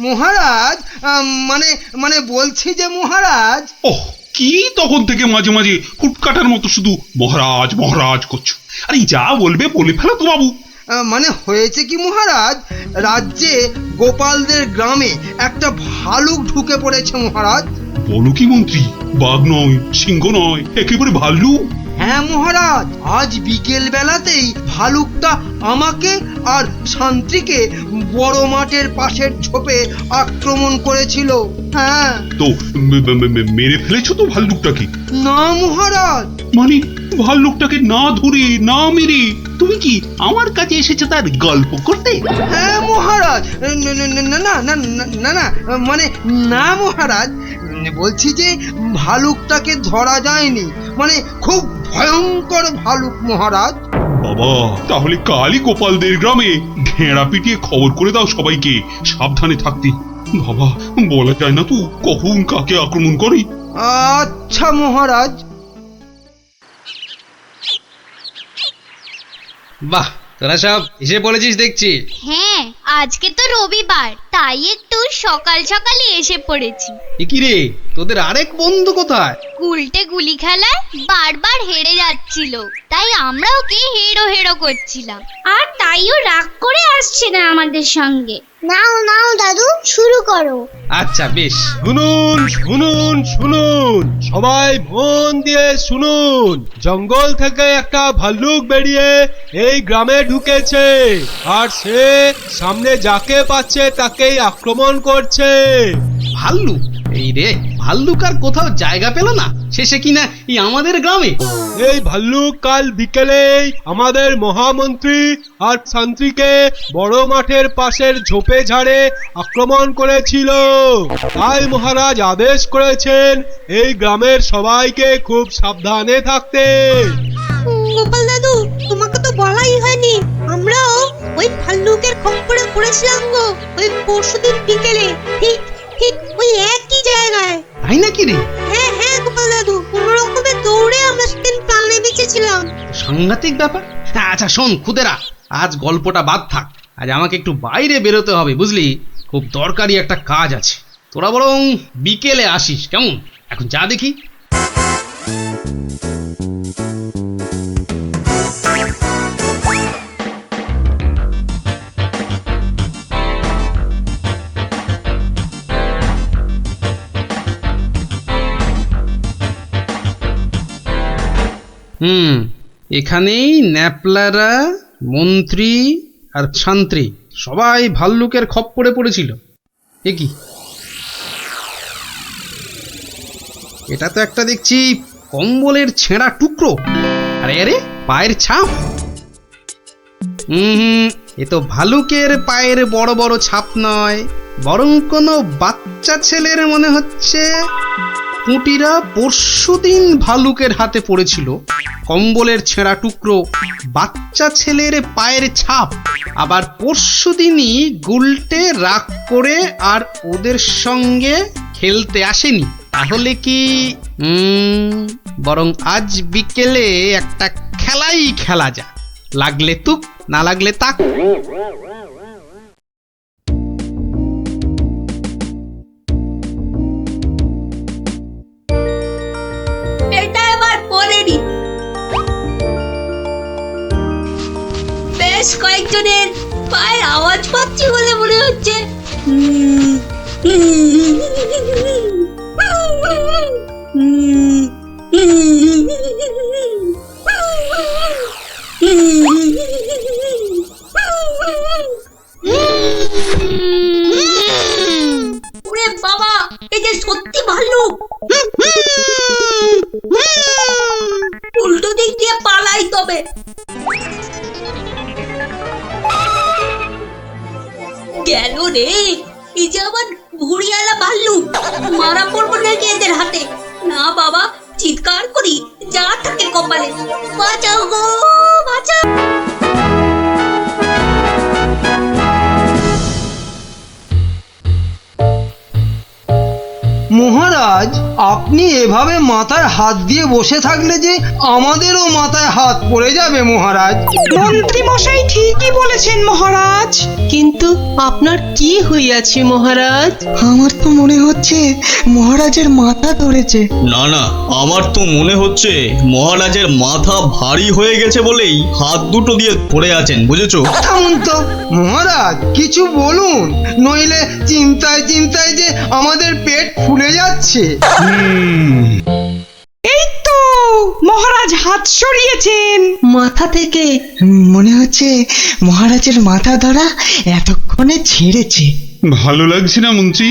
মহারাজ মানে মানে বলছি যে মহারাজ। ওহ, কি তখন থেকে মাঝে মাঝে হুটকাটার মতো শুধু মহারাজ মহারাজ করছো? আরে যা বলবে বলে ফেলো তো বাবু। মানে হয়েছে কি মহারাজ, রাজ্যে গোপালদের গ্রামে একটা ভালুক ঢুকে পড়েছে মহারাজ। বলো কি মন্ত্রী? বাঘ নয়, সিংহ নয়, একেবারে ভাল্লুক? হ্যাঁ মহারাজ, আজ বিকেল বেলাতেই ভালুকটা আমাকে আর শান্তিকে বড় মাঠের পাশের ঝোপে আক্রমণ করেছিল। হ্যাঁ। তো মেরে ফেলেছো তো ভাল্লুকটাকে? না মহারাজ। মানে ভাল্লুকটাকে না ধরে না মেরে তুমি কি আমার কাছে এসেছো তার গল্প করতে? হ্যাঁ মহারাজ। না না না না না না না মানে না মহারাজ, বলছি যে ভালুকটাকে ধরা যায়নি, মানে খুব ভয়ঙ্কর ভালুক মহারাজ। বাবা, তাহলে কালই গোপালদের গ্রামে ঘেঁড়া পিটিয়ে খবর করে দাও সবাইকে সাবধানে থাকতে। বাবা, বলা যায় না তো কখন কাকে আক্রমণ করে। আচ্ছা মহারাজ। বাহ, তোরা সব এসে পড়েছিস দেখছি। হ্যাঁ, আজকে তো রবিবার, তাই একটু সকাল সকালই এসে পড়েছি। এ কি রে, তোদের আরেক বন্ধু কোথায়? উল্টে গুলি খেলায় বারবার হেরে যাচ্ছিল, তাই আমরা ওকে হেরো হেরো করছিলাম, আর তাইও রাগ করে আসছে না আমাদের সঙ্গে। নাও নাও দাদু, শুরু করো। আচ্ছা বেশ, শুনুন শুনুন শুনুন, সবাই মন দিয়ে শুনুন। জঙ্গল থেকে একটা ভাল্লুক বেরিয়ে এই গ্রামে ঢুকেছে, আর সে সামনে যাকে পাচ্ছে তাকেই আক্রমণ করছে। ভাল্লুক? এই রে, ভাল্লুক আর কোথাও জায়গা পেল না, শেষে কিনা এই আমাদের গ্রামে। এই ভাল্লুক কাল বিকেলেই আমাদের মহামন্ত্রী আর শান্তিকে বড় মাঠের পাশের ঝোপে ঝাড়ে আক্রমণ করেছিল। তাই মহারাজ আদেশ করেছেন এই গ্রামের সবাইকে খুব সাবধানে থাকতে। গোপাল দাদু, তোমাকে তো বলাই হয়নি, আমরাও ওই ভাল্লুকের খপ্পরে পড়েছিলাম গো, ওই পরশুদিন বিকেলে, ঠিক ঠিক ওই একই জায়গায়। তাই নাকি রে? হ্যাঁ হ্যাঁ গোপাল দাদু, কোনো রকমে দৌড়ে আমরা সেদিন প্রাণে বেঁচেছিলাম। সাংঘাতিক ব্যাপার। আচ্ছা শোন খুদেরা, আজ গল্পটা বাদ থাক, আজ আমাকে একটু বাইরে বেরোতে হবে বুঝলি, খুব দরকারি একটা কাজ আছে। তোরা বরং বিকেলে আসিস, কেমন? এখন যা দেখি। এখানেই ন্যাপলারা, মন্ত্রী আর শান্ত্রী সবাই ভাল্লুকের খপ্পরে পড়েছিল। এ কি, এটা তো একটা দেখছি কম্বলের ছেঁড়া টুকরো। আরে আরে, পায়ের ছাপ। এ তো ভালুকের পায়ের বড় বড় ছাপ নয়, বরং কোনো বাচ্চা ছেলের মনে হচ্ছে। পুঁটিরা পরশুদিন ভালুকের হাতে পড়েছিল, কম্বলের ছেঁড়া টুকরো, বাচ্চা ছেলের পায়ের ছাপ। আবার পরশুদিনই গুলটে রাগ করে আর ওদের সঙ্গে খেলতে আসেনি। তাহলে কি বরং আজ বিকেলে একটা খেলাই খেলা যায়, লাগলে তুক না লাগলে তাক। এটা এবার পড়েনি। বেশ কয়েকজনের পায়ের আওয়াজ পাচ্ছি বলে মনে হচ্ছে। ওরে বাবা, এই যে সত্যি ভাল্লুক। উল্টো দিক দিয়ে পালাই তবে। গেল রে, এই যে আবার ঘুড়িয়ালা ভাল্লুক। মারা পড়বো নাকি এদের হাতে? না বাবা, চিৎকার করি যা থাকে কপালে। বাঁচাও গো, বাঁচাও। মহারাজ, আপনি এভাবে মাথায় হাত দিয়ে বসে থাকলে যে আমাদেরও মাথায় হাত পড়ে যাবে মহারাজ। মন্ত্রী মশাই ঠিকই বলেছেন মহারাজ। কিন্তু আপনার কি হইয়াছে মহারাজ? আমার তো মনে হচ্ছে মহারাজের মাথা ধরেছে। না না, আমার তো মনে হচ্ছে মহারাজের মাথা ভারী হয়ে গেছে বলেই হাত দুটো দিয়ে পড়ে আছেন, বুঝেছো? থামুন তো মহারাজ, কিছু বলুন, নইলে চিন্তায় চিন্তায় যে আমাদের পেট ফুলে যাচ্ছে। এই তো মহারাজ হাত সরিয়েছেন। মাথা থেকে মনে হচ্ছে মহারাজের মাথা ধরা এতক্ষণে ছেড়েছে। ভালো লাগছে না মন্ত্রী,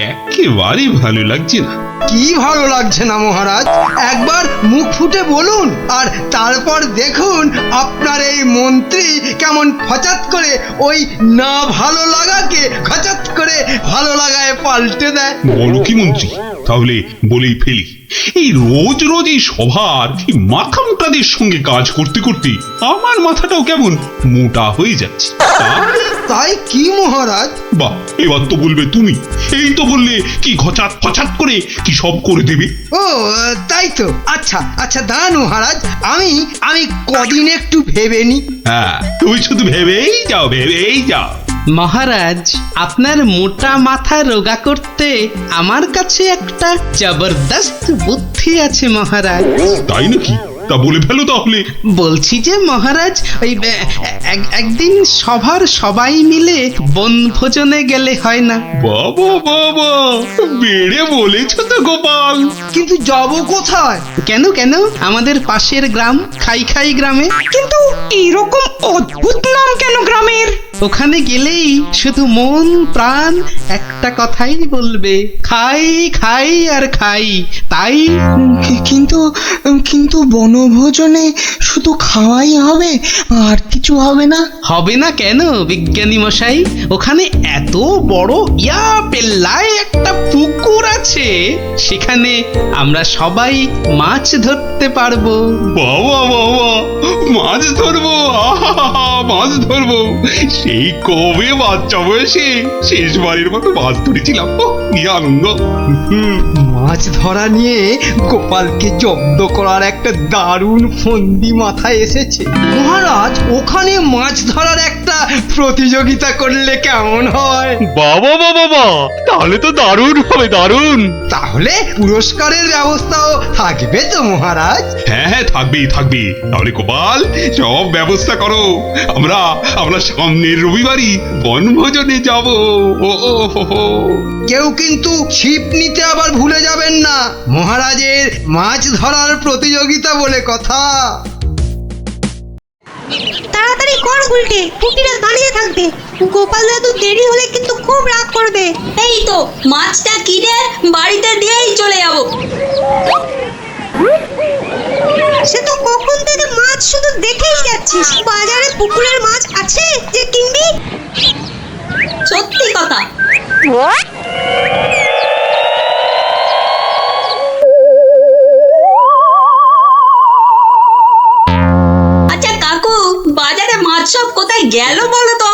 একেবারেই ভালো লাগছে না। কি ভালো লাগছে না মহারাজ? একবার মুখ ফুটে বলুন, আর তারপর দেখুন আপনার এই মন্ত্রী কেমন হঠাৎ করে ওই না ভালো লাগাকে হঠাৎ করে ভালো লাগায় পাল্টে দেয়। বলো কি মন্ত্রী, তাহলে বলেই ফেলি। এই রোজ রোজ এই সভার এই মাথা মোটাদের সঙ্গে কাজ করতে করতে আমার মাথাটাও কেমন মোটা হয়ে যাচ্ছে। তাই কি মহারাজ? বাহ, এবার তো বলবে তুমি। এই তো বললে কি ঘচাত ফচাত করে কি সব করে দেবে। ও তাই তো। আচ্ছা আচ্ছা দাঁড়ান মহারাজ, আমি আমি কদিন একটু ভেবে নি। হ্যাঁ, তুমি শুধু ভেবেই যাও, ভেবেই যাও। মহারাজ, আপনার মোটা মাথা রোগা করতে আমার কাছে একটা জবরদস্ত বুদ্ধি আছে মহারাজ। তাই নাকি? তা বলে ফেলো তাহলে। বলছি যে মহারাজ, ওই একদিন সভার সবাই মিলে বনভোজনে গেলে হয় না? বাবা বাবা, বেড়ে বলেছ তো গোপাল। কিন্তু যাব কোথায়? কেন কেন, আমাদের পাশের গ্রাম খাই খাই গ্রামে। কিন্তু এরকম অদ্ভুত নাম কেন গ্রামের? ওখানে গেলেই শুধু মন প্রাণ একটা কথাই বলবে, খাই খাই আর খাই। তাই কিন্তু কিন্তু বনভোজনে শুধু খাওয়াই হবে, আর কিছু হবে না? হবে না কেন বিজ্ঞানী মশাই? ওখানে এত বড় পেল্লায় একটা পুকুর আছে, সেখানে আমরা সবাই মাছ ধরতে পারবো। বাবা বাবা, মাছ ধরবো, আহা, মাছ ধরবো। সেই কবে বাচ্চা বয়সে শেষবারের মতো মাছ ধরেছিলাম, কি আনন্দ। মাছ ধরা নিয়ে গোপালকে জব্দ করার একটা দারুণ ফন্দি মাথায় এসেছে। মহারাজ, ওখানে মাছ ধরার একটা প্রতিযোগিতা করলে কেমন হয়? বাবা বাবা বাবা, তাহলে তো দারুণ হবে, দারুণ। তাহলে পুরস্কারের ব্যবস্থাও থাকবে তো মহারাজ? হ্যাঁ হ্যাঁ, থাকবেই থাকবে। তাহলে গোপাল, সব ব্যবস্থা করো। আমরা আমরা সামনের রবিবারই বনভোজনে যাব। ও ও হো হো। কেউ কিন্তু ছিপ নিতে আবার ভুলে যাবেন না, মহারাজের মাছ ধরার প্রতিযোগিতা বলে কথা। তাড়াতাড়ি কর গুলটে, পুটিরা দাঁড়িয়ে থাকবে। গোপাল দাদু দেরি হলে কিন্তু খুব রাগ করবে। এই তো মাছটা কিনে বাড়িতে দিয়েই চলে যাব। সে তো কখন থেকে মাছ শুধু দেখেই যাচ্ছিস। বাজারে পুকুরের মাছ আছে যে কিনবি? সত্যি কথা। আচ্ছা কাকু, বাজারে মাছ সব কোথায় গেল বলো তো?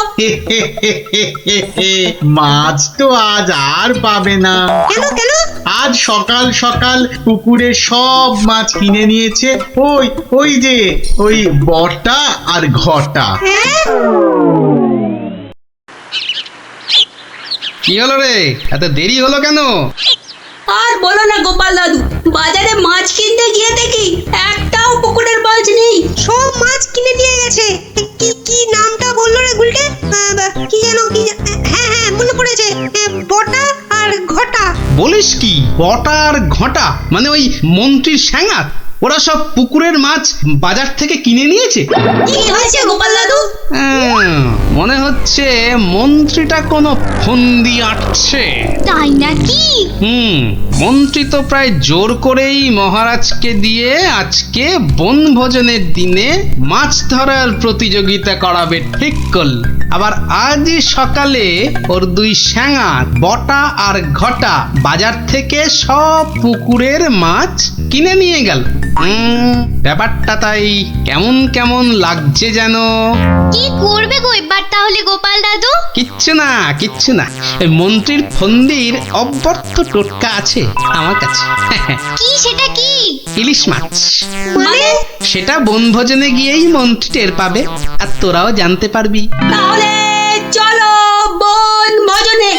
মাছ তো আজ আর পাবে না। কেন কেন? আজ সকাল সকাল পুকুরে সব মাছ কিনে নিয়েছে ওই ওই যে ওই বটা আর ঘটা। কি হলো রে, এত দেরি হলো কেন? আর বলো না গোপাল দাদু, বাজারে মাছ কিনতে গিয়ে দেখি একটাও পুকুরের মাছ নেই। সব মাছ কিনে নিয়ে গেছে। কি কি নামটা বললো রে গুলটে? কি যেন কি হ্যাঁ হ্যাঁ মনে পড়েছে, বটা আর ঘটা। বলিস কি, বটা আর ঘটা? মানে ওই মন্ত্রীর স্যাঙাত? ওরা সব পুকুরের মাছ বাজার থেকে কিনে নিয়েছে। কি হয়েছে গোপাল দাদু? মনে হচ্ছে মন্ত্রীটা কোনো ফন্দি আঁটছে। তাই নাকি? মন্ত্রী তো প্রায় জোর করেই মহারাজকে দিয়ে আজকে বনভোজনের দিনে মাছ ধরার প্রতিযোগিতা করাবে ঠিক করল। আবার আজ সকালে ওর দুই শ্যাঙার বটা আর ঘটা বাজার থেকে সব পুকুরের মাছ কিনে নিয়ে গেল। ব্যাপারটা তাই কেমন কেমন লাগছে যেন। কি করবে গো এবার তাহলে গোপাল দাদু? কিচ্ছু না কিচ্ছু না, এই মন্ত্রীর ফন্দির অব্যর্থ টোটকা আছে আমার কাছে। কি সেটা কি? ইলিশ মাছ। মানে? সেটা বনভোজনে গিয়েই মন্ত্রী টের পাবে, আর তোরাও জানতে পারবি। তাহলে চলো বন ভোজনে।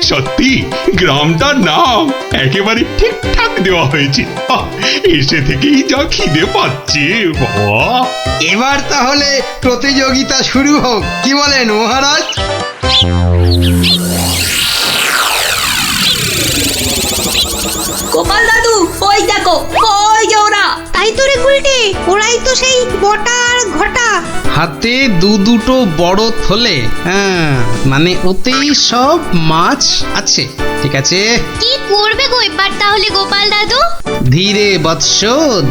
সত্যি গ্রামটার নাম একেবারে ঠিকঠাক দেওয়া হয়েছে। এসে থেকেই যা খিদে পাচ্ছে বাবা। এবার তাহলে প্রতিযোগিতা শুরু হোক, কি বলেন মহারাজ? গোপাল দাদু ওই দেখো, ওই যে ওরা। তাই তো রে গুলটে, ওরাই তো সেই বটা আর ঘটা। হাতে দুটো বড় থলে, মানে ওতেই সব মাছ আছে। ঠিক আছে, কি করবে গো এবার তাহলে গোপাল দাদু? ধীরে বৎস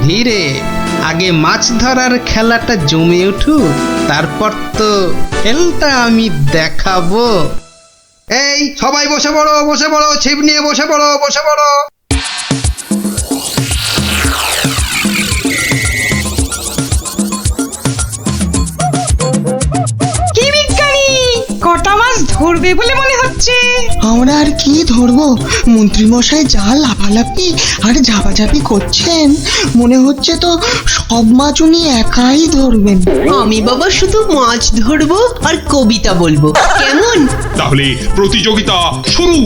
ধীরে, আগে মাছ ধরার খেলাটা জমে উঠুক, তারপর তো খেলটা আমি দেখাবো। এই সবাই বসে পড়ো, ছিপ নিয়ে বসে পড়ো। কি বিজ্ঞানী, কটা মাছ ধরবে বলে মনে হচ্ছে? আমরা আর কি ধরবো, মন্ত্রী মশাই যা লাফালাফি আর ঝাপাঝাপি করছেন, মনে হচ্ছে তো সব মাছ উনি একাই ধরবেন। আমি বাবা শুধু মাছ ধরবো আর কবিতা বলবো, কেমন? তাহলে প্রতিযোগিতা শুরু।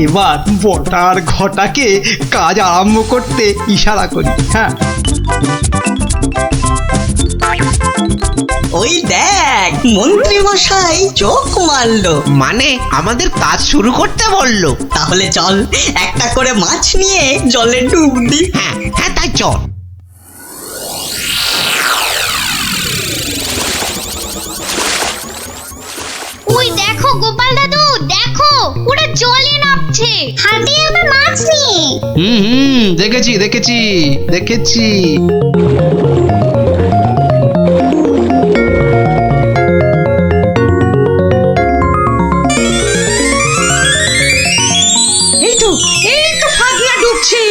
এবার বটার ঘটাকে কাজ আরম্ভ করতে ইশারা করি। হ্যাঁ, ওই দেখ মন্ত্রী মশাই চোখ মারলো, মানে আমাদের কাজ শুরু করতে বললো। তাহলে চল একটা করে মাছ নিয়ে জলে ডুব দি। হ্যাঁ হ্যাঁ তাই চল। ওই দেখো গোপাল দাদু, দেখো ওরা জলে নামছে, হাতে আবার মাছ নিয়ে। দেখেছি। এই তো ফাগলা ডুবছে।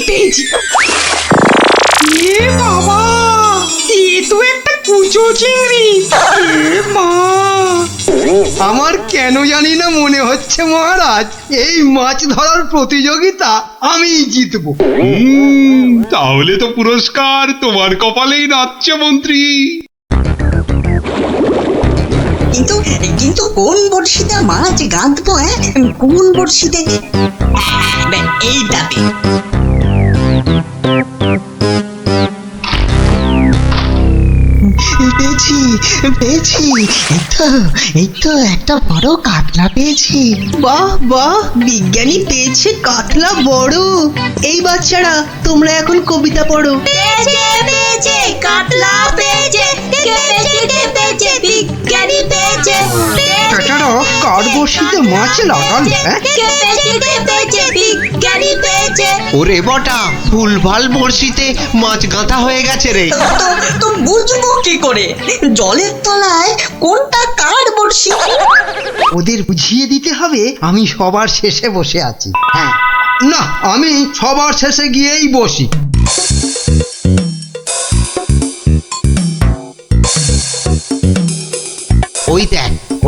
পেয়েছি। এ বাবা, এ তো একটা কুচো চিংড়ি। এ মা, আমার কেন জানি না মনে হচ্ছে মহারাজ, এই মাছ ধরার প্রতিযোগিতা আমিই জিতবো। তাহলে তো পুরস্কার তোমার কপালেই নাচছে মন্ত্রী। কিন্তু কোন বড়শিতে মাছ গাঁথবো? কোন বড়শিতে? এইটাতে। পেয়েছি, এই তো একটা বড় কাতলা পেয়েছি। বাহ, বিজ্ঞানী পেয়েছে কাতলা বড়। এই বাচ্চারা, তোমরা এখন কবিতা পড়ো। পেয়েছে কাতলা পেয়েছে, বিজ্ঞানী পেয়েছে। বেচারা কার বড়শিতে মাছ লাগালো? বিজ্ঞানী পেয়েছে। ওরে বটা, ভুলভাল বড়শিতে মাছ গাঁথা হয়ে গেছে রে। তো বুঝবো কি করে জলের তলায় কোনটা কার বড়শি? ওদের বুঝিয়ে দিতে হবে আমি সবার শেষে বসে আছি। হ্যাঁ, না, আমি সবার শেষে গিয়েই বসি।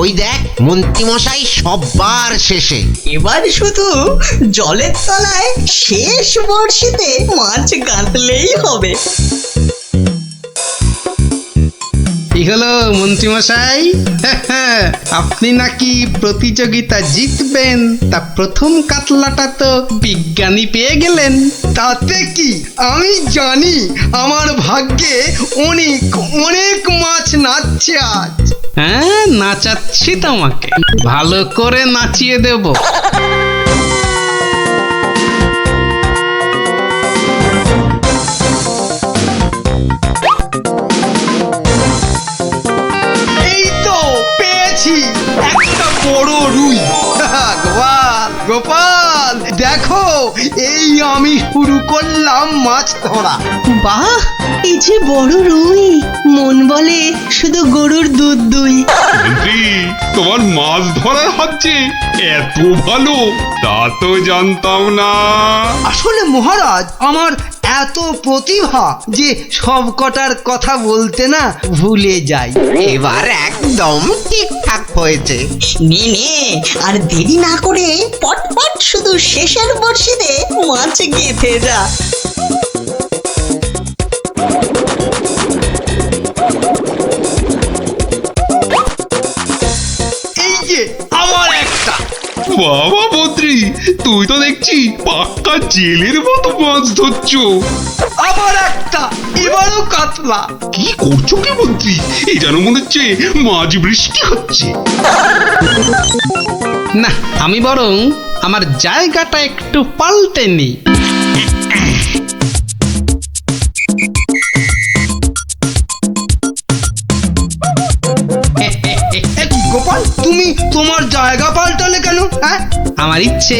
ওই দেখ মন্ত্রী মশাই সবার শেষে। এবার শুধু জলের তলায় শেষ বড়শিতে মাছ গাঁথলেই হবে। কি হলো মন্ত্রী মশাই, আপনি নাকি প্রতিযোগিতা জিতবেন, তা প্রথম কাতলাটা তো বিজ্ঞানী পেয়ে গেলেন। তাতে কি, আমি জানি আমার ভাগ্যে অনেক মাছ নাচছে আজ। হ্যাঁ, নাচাচ্ছি তোমাকে, ভালো করে নাচিয়ে দেব। দেখো এই আমি শুরু করলাম মাছ ধরা। বাহ, এই যে বড় রুই, মন বলে শুধু গরুর দুধ দুই। মন্ত্রী তোমার মাছ ধরার হাত যে এত ভালো তা তো জানতাম না। আসলে মহারাজ আমার এত প্রতিভা যে সব কটার কথা বলতে না ভুলে যাই। এবার একদম ঠিকঠাক হয়েছে। নে নে, আর দেরি না করে পটপট শুধু শেষের বর্ষিতে মাছ গেঁথে যা। এই যে আমার একটা। বাবা মন্ত্রী তুই তো দেখছি পাক্কা জেলের মতো মাছ ধরছো। আবার একটা, এবারও কাতলা। কি করছো কি মন্ত্রী? এই যেন মনে হচ্ছে মাছ বৃষ্টি হচ্ছে। না, আমি বরং আমার জায়গাটা একটু পাল্টে নিই। গোপাল, তুমি তোমার জায়গা পাল্টালে কেন? হ্যাঁ, আমার ইচ্ছে।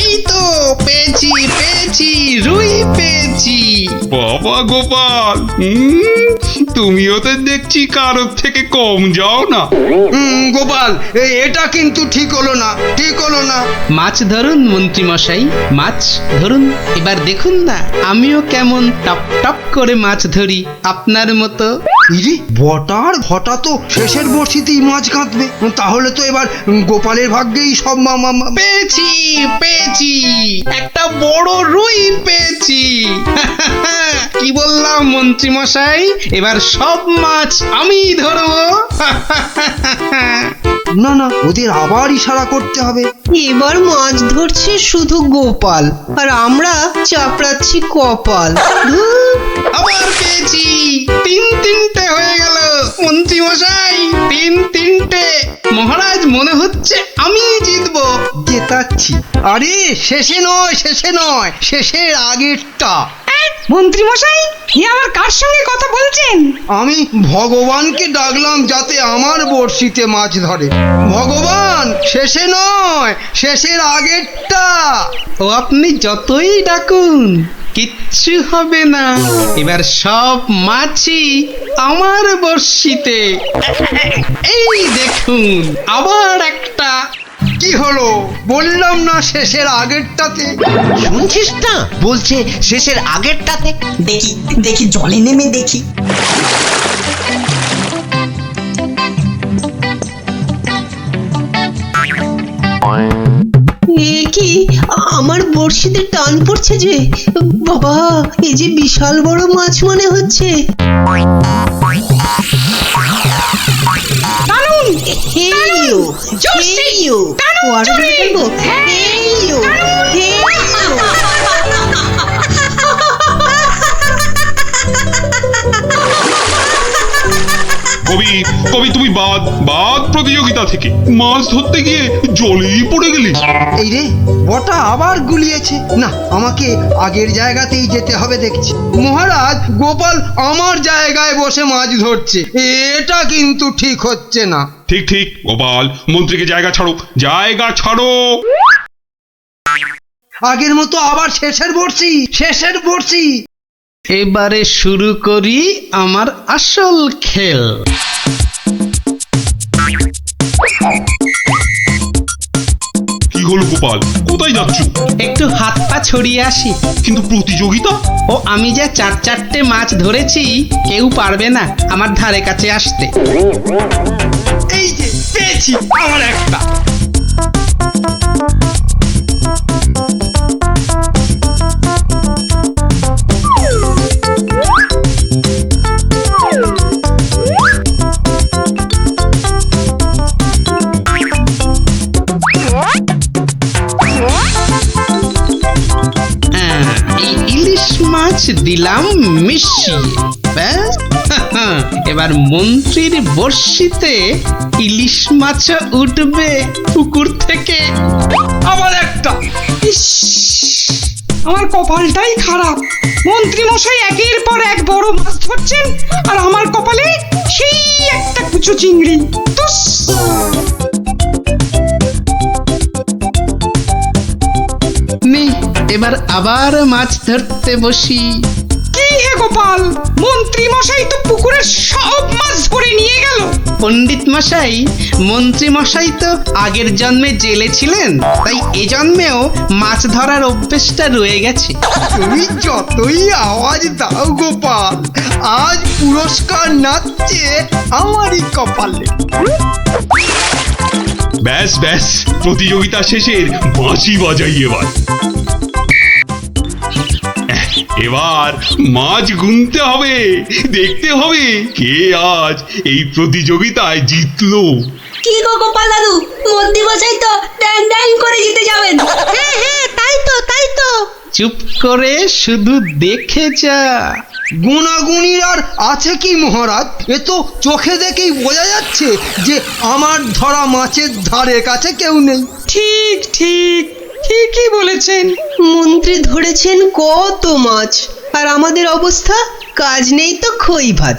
এই তো পেয়েছি পেয়েছি, রুই পেয়েছি। বাবা গোপাল, তুমিও তো দেখছি কারোর থেকে কম যাও না। গোপাল, এটা কিন্তু ঠিক হলো না, ঠিক হলো না। মাছ ধরুন মন্ত্রী মশাই, মাছ ধরুন। এবার দেখুন না আমিও কেমন টপ টপ করে মাছ ধরি আপনার মতো। ইরে, বটার ঘটা তো শেষের বর্ষিতেই মাছ কাঁদবে। তাহলে তো এবার গোপালের ভাগ্যেই সব পেয়েছি পেয়েছি, একটা বড় রুই পেয়েছি। কি বললাম মন্ত্রী মশাই, এবার সব মাছ আমি ধরবো। না না, ওদের আবার ইশারা করতে হবে। এবার মাছ ধরছে শুধু গোপাল, আর আমরা চাপড়াচ্ছি কপাল। ধুর। আবার পেয়েছি, তিনটে হয়ে গেল মন্ত্রী মশাই, তিনটে। মহারাজ মনে হচ্ছে আমি জিতবো। জেতাচ্ছি। আরে শেষে নয়, শেষে নয়, শেষের আগেরটা। মন্ত্রী মশাই, এ আবার কার সঙ্গে কথা বলছেন? আমি ভগবানকে ডাকলাম যাতে আমার বড়শিতে মাছ ধরে। ভগবান, শেষে নয়, শেষের আগেরটা। ও আপনি যতই ডাকুন কিচ্ছু হবে না, এবার সব মাছই আমার বড়শিতে। এই দেখুন আবার একটা। কি হলো? বললাম না শেষের আগেরটাতে। শুনছিস না, বলছে শেষের আগেরটাতে। দেখি দেখি, জলে নেমে দেখি। এ কি, আমার বড়শিতে টান পড়ছে যে। বাবা, এই যে বিশাল বড় মাছ মনে হচ্ছে। কবি কবি তুমি বাদ প্রতিযোগিতা থেকে মাছ ধরতে গিয়ে জলেই পড়ে গেলি। এই রে, বটা আবার গুলিয়েছে। না, আমাকে আগের জায়গাতেই যেতে হবে দেখছি। মহারাজ, গোপাল আমার জায়গায় বসে মাছ ধরছে, এটা কিন্তু ঠিক হচ্ছে না। ঠিক ঠিক গোপাল, মন্ত্রীকে জায়গা ছাড়ো, জায়গা ছাড়ো। আগের মতো আবার শেষের বর্ষি, শেষের বর্ষি। এবারে শুরু করি আমার আসল খেল। কি হলো গোপাল, কোথায় যাচ্ছ? একটু হাত পা ছড়িয়ে আসি। কিন্তু প্রতিযোগিতা? ও আমি যে চারটে মাছ ধরেছি, কেউ পারবে না আমার ধারে কাছে আসতে। এই যে পেয়েছি আমার একটা। এই ইলিশ মাছ দিলাম মিশিয়ে, ব্যাস। এবার মন্ত্রীর বড়শিতে ইলিশ মাছ উঠবে পুকুর থেকে। আবার একটা। ইস, আমার কপালটাই খারাপ। মন্ত্রী মশাই একের পর এক বড় মাছ ধরছেন আর আমার কপালে সেই একটা কুচো চিংড়ি। তুস! নে এবার আবার মাছ ধরতে বসি। কি হে গোপাল, মন্ত্রী মশাই তো পুকুরের সব মাছ ধরে নিয়ে গেল। পণ্ডিত মশাই, মন্ত্রী মশাই তো আগের জন্মে জেলে ছিলেন, তাই এ জন্মেও মাছ ধরার অভ্যেসটা রয়ে গেছে। তুমি যতই আওয়াজ দাও গোপাল, আজ পুরস্কার নাচছে আমারই কপালে। ব্যাস ব্যাস, প্রতিযোগিতা শেষের বাঁশি বাজাই এবার। এবার মাছ গুনতে হবে, দেখতে হবে কে আজ এই প্রতিযোগিতায় জিতলো। কি গো গোপাল দাদু, মন্ত্রী মশাই তো ড্যাং ড্যাং করে জিতে যাবেন। হ্যাঁ হ্যাঁ, তাই তো। চুপ করে শুধু দেখে যা। গুণাগুণির আর আছে কি মহারাজ? এ তো চোখে দেখেই বোঝা যাচ্ছে যে আমার ধরা মাছের ধারে কাছে কেউ নেই। ঠিক ঠিক, ঠিকই বলেছেন। মন্ত্রী ধরেছেন কত মাছ, আর আমাদের অবস্থা কাজ নেই তো খই ভাজ।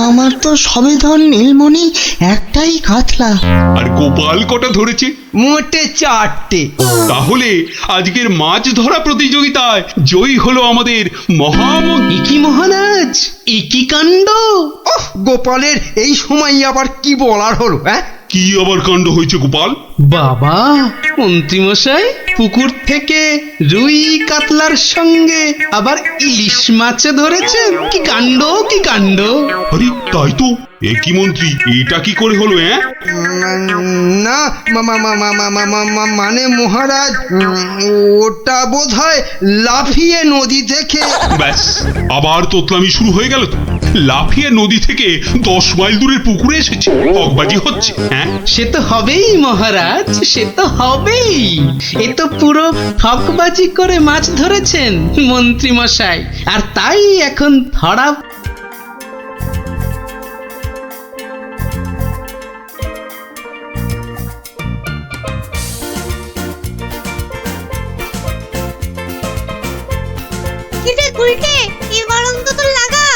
আমার তো সবে ধর নীলমণি একটাই কাতলা। আর গোপাল কটা ধরেছে? মোটে 4টে। তাহলে আজকের মাছ ধরা প্রতিযোগিতায় জয়ী হলো আমাদের মহামন্ত্রী। একি মহারাজ, একি কাণ্ড! ওহ, গোপালের এই সময় আবার কি বলার হলো? হ্যাঁ, কি আবার কাণ্ড হয়েছে গোপাল? বাবা, মন্ত্রী মশাই পুকুর থেকে রুই কাতলার সঙ্গে আবার ইলিশ মাছ ধরেছেন। কি কাণ্ড, কি কাণ্ড! আরে তাই তো, এ কি মন্ত্রী, এটা কি করে হলো? না মানে মহারাজ, ওটা বোধহয় লাফিয়ে নদী থেকে। ব্যাস, আবার তোতলামি শুরু হয়ে গেল তো। লাফিয়ে নদী থেকে 10 মাইল দূরের পুকুরে এসেছে, ঠকবাজি হচ্ছে। হ্যাঁ, সে তো হবেই মহারাজ, সে তো হবেই। এ তো পুরো ঠকবাজি করে মাছ ধরেছেন মন্ত্রী মশাই, আর তাই এখন ধরা। কিরে গুলটে, এবার অন্তত লাগা।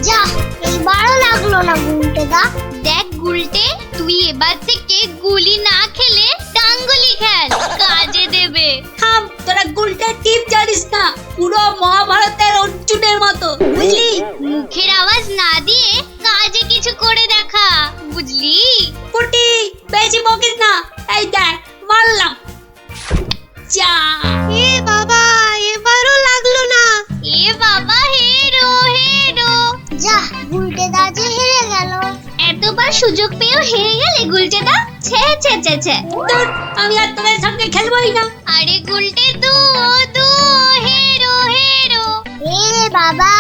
যা, এইবারও লাগলো না গুলটে দা। দেখ গুলটে, তুই এবার থেকে গুলি না খেলে ডাঙ্গুলি খেল, কাজে দেবে। থাম, তোরা গুলটার টিপ জানিস না, পুরো মহাভারতের অর্জুনের মতো, বুঝলি? মুখের আওয়াজ না দিয়ে কাজে কিছু করে দেখা, বুঝলি? পুটি, বেশি বকিস না। এই দেখ, মারলাম। যা। এ বাবা, এবারও লাগলো না। এ বাবা, হেরো হেরো। যা, গুলটে দা যে হেরে গেল। এতবার সুযোগ পেয়েও হেরে গেলে গুলটে দা? ছে ছে ছে ছে। ধুর, আমি আর তোদের সঙ্গে খেলবই না। আরে গুলটে দু হেরো হেরো। এ বাবা,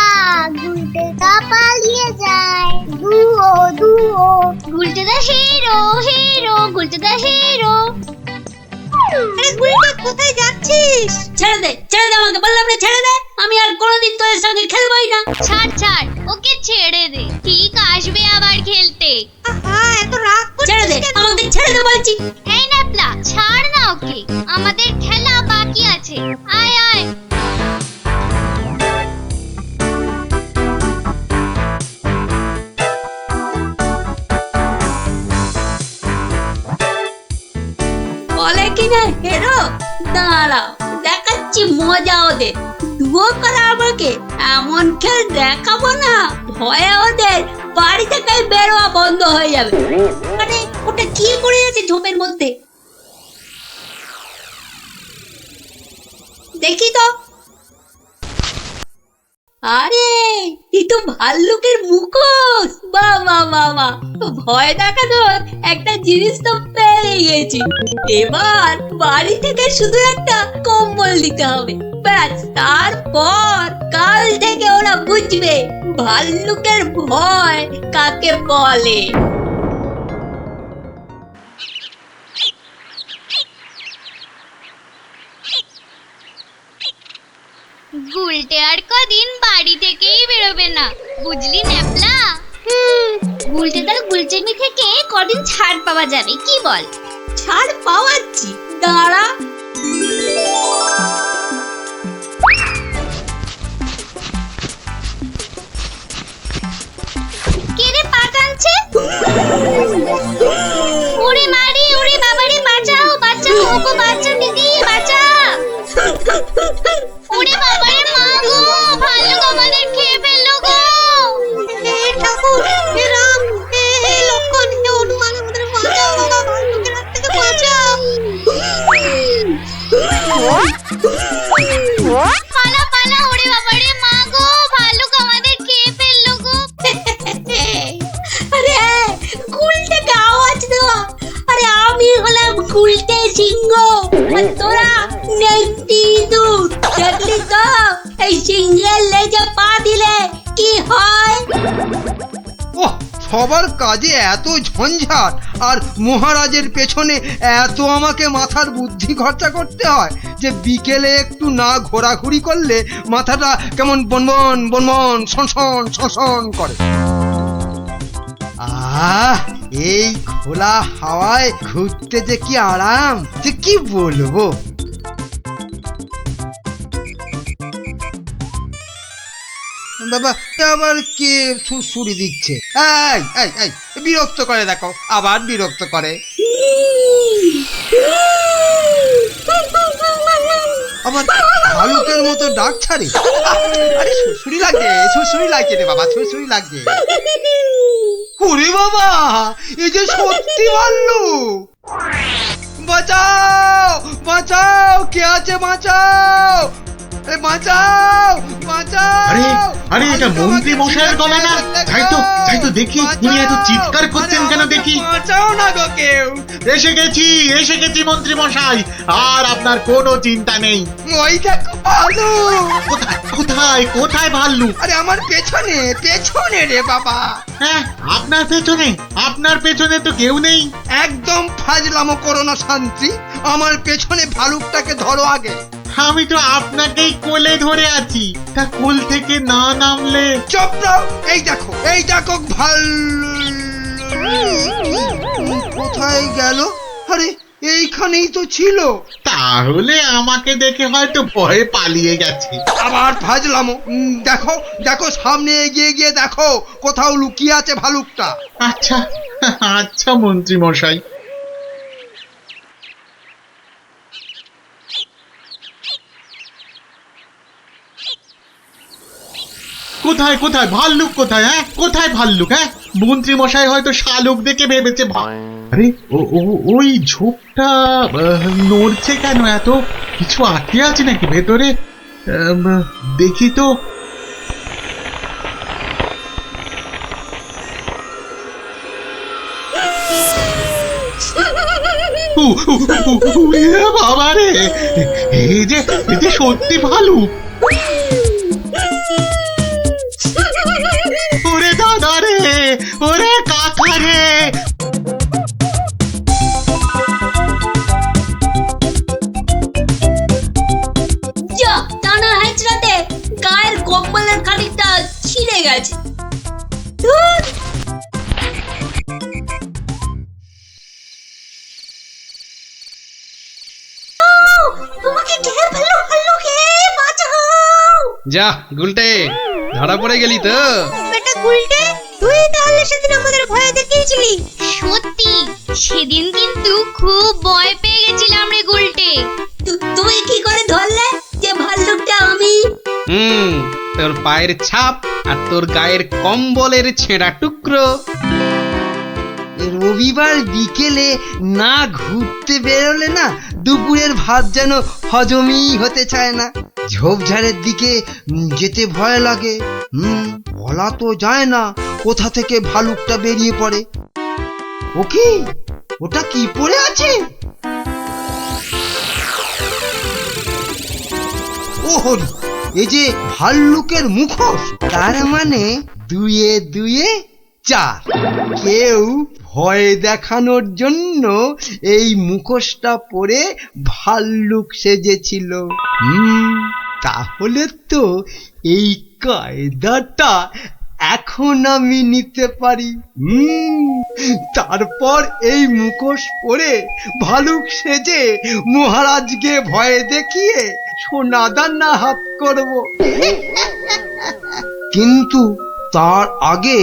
গুলটে দা পালিয়ে যায়। দুও গুলটে দা হেরো হেরো, গুলটে দা হেরো। আরে গুলটে, কোথায় যাচ্ছিস? ছেড়ে দে আমাকে, বললাম না ছেড়ে দে। আমি আর কোনোদিন তোদের সঙ্গে খেলবই না। ছাড়, ওকে ছেড়ে দে, ঠিক আসবে আবার খেলতে। এত রাগ করছিস? ছেড়ে দে আমাকে, ছেড়ে দে বলছি। এই ন্যাপলা, ছাড় না ওকে, আমাদের খেলা বাকি আছে। আয় আয়। বলে কিনা হেরো, দাঁড়াও দেখাচ্ছি মজা ওদের। দুও করা আমাকে, এমন খেল দেখাবো না, ভয়ে ওদের বাড়ি থেকে বেরোয়া বন্ধ হয়ে যাবে। মানে ওটা কি করে আছে ঝোপের মধ্যে, দেখি তো। আরে এই তো ভাল্লুকের মুখোশ। বাবা, ভয় দেখানোর একটা জিনিস তো পেয়ে গেছি। এবার বাড়ি থেকে শুধু একটা কম্বল দিতে হবে, ব্যাস। তারপর কাল থেকে ওরা বুঝবে ভাল্লুকের ভয় কাকে বলে। গুলটে আর কদিন বাড়ি থেকেই বেরোবে না, বুঝলি ন্যাপলা? গুলটে তার গুলচেমি থেকে কদিন ছাড় পাওয়া যাবে, কি বল? ছাড় পাওয়াচ্ছি, দাঁড়া। ওগো বাঁচা দিদি বাঁচা। ওরে বাবা রে মা গো, ভাল্লুক আমাদের খেয়ে ফেললো গো। হে ঠাকুর, হে রাম, হে লক্ষণ, হে হনুমান, আমাদের বাঁচাও বাবা, ভাল্লুকের হাত থেকে বাঁচাও। পালা পালা, ওরে বাবা রে মা গো, ভাল্লুক আমাদের খেয়ে ফেললো গো। আরে গুলটেকে আওয়াজ দেওয়া। আরে আমি হলাম গুলটে সিংহ, আর তোরা নেংটি দুধ। দেখলি তো এই সিংহের লেজে পা দিলে কি হয়? ওহ, সবার কাজে এত ঝঞ্ঝাট, আর মহারাজের পেছনে এত আমাকে মাথার বুদ্ধি খরচা করতে হয় যে বিকেলে একটু না ঘোরাঘুরি করলে মাথাটা কেমন বনবন বনবন সনসন সনসন করে। এই খোলা হাওয়ায় ঘুরতে যে কি আরাম, যে কি বলবো। বাবা, আবার কে সুড়সুড়ি দিচ্ছে? এই এই এই, বিরক্ত করে দেখো, আবার বিরক্ত করে। আবার ভালুকের মতো ডাক ছাড়ে। আরে সুড়সুড়ি লাগছে, সুড়সুড়ি লাগছে রে বাবা, সুড়সুড়ি লাগছে। ওরে বাবা, এই যে সত্যি ভাল্লুক! বাঁচাও বাঁচাও, কে আছে বাঁচাও, বাঁচাও বাঁচাও। আরে আরে, এটা মন্ত্রী মশাইয়ের গলা না? যাই তো দেখি, উনি এত চিৎকার করছেন কেন দেখি। বাঁচাও না গো কেউ। এসে গেছি মন্ত্রী মশাই, আর আপনার কোনো চিন্তা নেই। ওই দেখো ভাল্লুক। কোথায় কোথায় ভাল্লুক? আরে আমার পেছনে পেছনে রে বাবা। হ্যাঁ, আপনার পেছনে তো কেউ নেই। একদম ফাজলামো করো না শান্তি, আমার পেছনে ভালুকটাকে ধরো আগে। আমি তো আপনাকেই কোলে ধরে আছি, তা কোল থেকে না নামলে। চুপ রাও, এই দেখো ভাল্লুক কোথায় গেল? আরে এইখানেই তো ছিল। তাহলে আমাকে দেখে হয়তো ভয়ে পালিয়ে গেছে। আবার ফাজলামো। দেখো দেখো, সামনে এগিয়ে গিয়ে দেখো কোথাও লুকিয়ে আছে ভালুকটা। আচ্ছা আচ্ছা মন্ত্রী মশাই। কোথায় ভাল্লুক? কোথায়? হ্যাঁ, কোথায় ভাল্লুক? হ্যাঁ, মন্ত্রী মশাই হয়তো শালুক দেখে ভেবেছে। আরে ওই ঝোপটা নড়ছে কেন? এত কিছু আটকে আছে নাকি ভেতরে? দেখি তো। বাবা রে, এই যে সত্যি ভালুক। ওরে দাদা রে, ওরে কাকা রে। যা টানা হেঁচড়াতে গায়ের কম্বলের খানিকটা ছিঁড়ে গেছে। ধুর। আমাকে ঘের ফেললো ভাল্লুকে, বাঁচাও। যা গুলটে, ধরা পড়ে গেলি তো। বেটা গুলটে, তুই তাহলে সেদিন আমাদের ভয় দেখিয়েছিলি। সত্যি, সেদিন কিন্তু খুব ভয় পেয়ে গেছিলাম রে গুলটে। তুমি কি করে ধরলে যে ভাল্লুকটা আমি? তোর পায়ের ছাপ আর তোর গায়ের কম্বলের ছেঁড়া টুকরো। রবিবার বিকেলে না ঘুরতে বেরোলে না দুপুরের ভাত যেন হজমই হতে চায় না। ঝোপঝাড়ের দিকে যেতে ভয় লাগে। বলা তো যায় না কোথা থেকে ভালুকটা বেরিয়ে পড়ে। ও কি, ওটা কি পড়ে আছে? ও হরি, এই যে ভাল্লুকের মুখোশ। তার মানে দুয়ে দুয়ে চার। কেউ ভয় দেখানোর জন্য এই মুখোশটা পরে ভাল্লুক সেজেছিল। তাহলে তো এই কায়দাটা এখন আমি নিতে পারি। তারপর এই মুখোশ পরে ভালুক সেজে মহারাজকে ভয় দেখিয়ে সোনাদানা হাত করব। কিন্তু তার আগে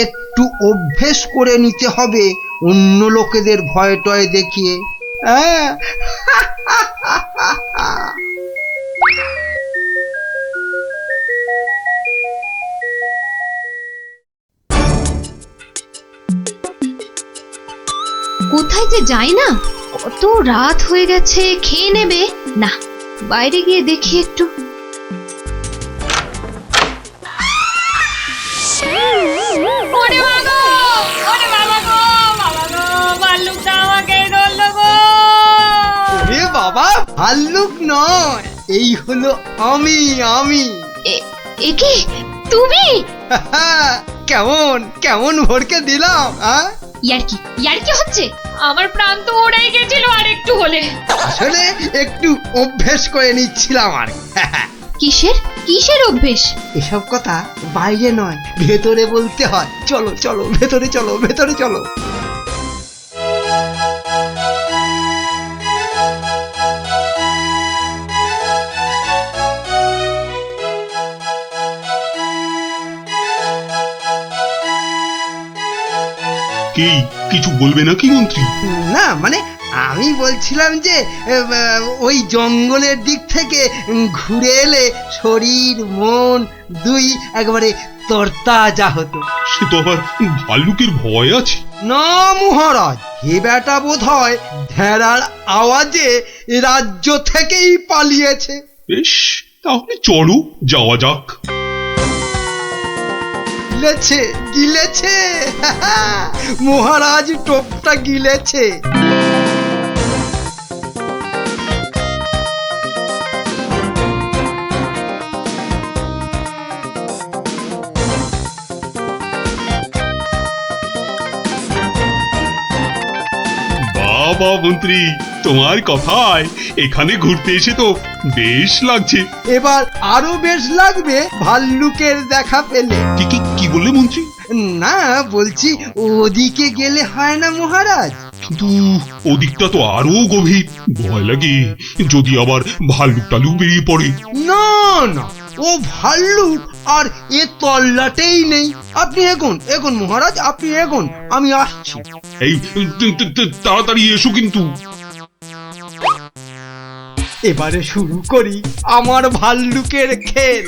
একটু অভ্যেস করে নিতে হবে অন্য লোকেদের ভয় টয় দেখিয়ে। কোথায় যে যাই না, কত রাত হয়ে গেছে, খেয়ে নেবে না, বাইরে গিয়ে দেখি একটু। ওরে বাবা, ওরে বাবা গো, বাবা গো, ভাল্লুকটা আমাকে ধরলো গো। এ বাবা, ভাল্লুক নয়, এই হলো আমি। এ কি তুমি? কেমন কেমন ভরকে দিলাম? ইয়ার্কি হচ্ছে? আমার প্রাণ তো ওড়াই গেছিল আর একটু হলে। আসলে একটু অভ্যেস করে নিচ্ছিলাম আর। কিসের অভ্যেস? এসব কথা বাইরে নয়, ভেতরে বলতে হয়। চলো চলো, ভেতরে চলো, ভেতরে চলো। কি কিছু বলবে নাকি মন্ত্রী? না মানে আমি বলছিলাম যে ওই জঙ্গলের দিক থেকে ঘুরে এলে শরীর মন দুই একবারে তরতাজা হতো। সে তো আবার ভাল্লুকের ভয় আছে। না মহারাজ, এ বেটা বোধ হয় ভেড়ার আওয়াজে রাজ্য থেকেই পালিয়েছে। বেশ, তাহলে চলো যাওয়া যাক। গিলেছে মহারাজ, টোপটা গিলেছে। বাবা মন্ত্রী, তোমার কথায় এখানে ঘুরতে এসে তো বেশ লাগছে। এবার আরো বেশ লাগবে ভাল্লুকের দেখা পেলে। কি বললে মন্ত্রী? না বলছি, ওদিকে গেলে হয় না মহারাজ? কিন্তু ওদিকটা তো আরো গভীর, ভয় লাগে যদি আবার ভাল্লুক টালুক বেরিয়ে পড়ে। না না, ও ভাল্লুক আর এ তল্লাটেই নেই। আপনি এগোন মহারাজ, আপনি এগোন, আমি আসছি। এই তাড়াতাড়ি এসো কিন্তু। এবারে শুরু করি আমার ভাল্লুকের খেল।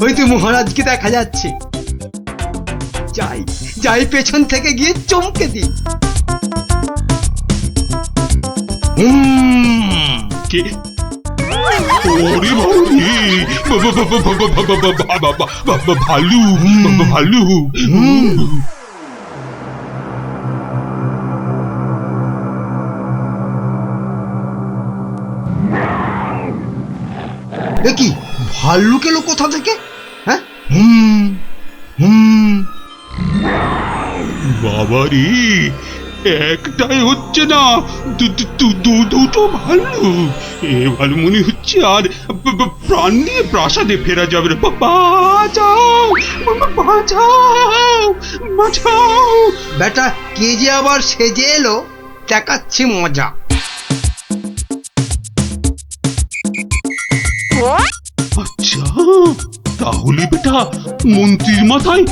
হয়তো মহারাজকে দেখা যাচ্ছে। যাই পেছন থেকে গিয়ে চমকে দিই। কে? ওরে ভালু ভালু। কি ভাল্লুক এলো কোথা থেকে? হ্যাঁ, বাবা রে, একটাই হচ্ছে না, দুটো ভাল্লুক। এবার মনে হচ্ছে আর প্রাণ নিয়ে প্রাসাদে ফেরা যাবে না। বাঁচাও, বেটা কে যে আবার সেজে এলো, দেখাচ্ছি মজা। আচ্ছা, তাহলে বেটা মন্ত্রীর মাথায়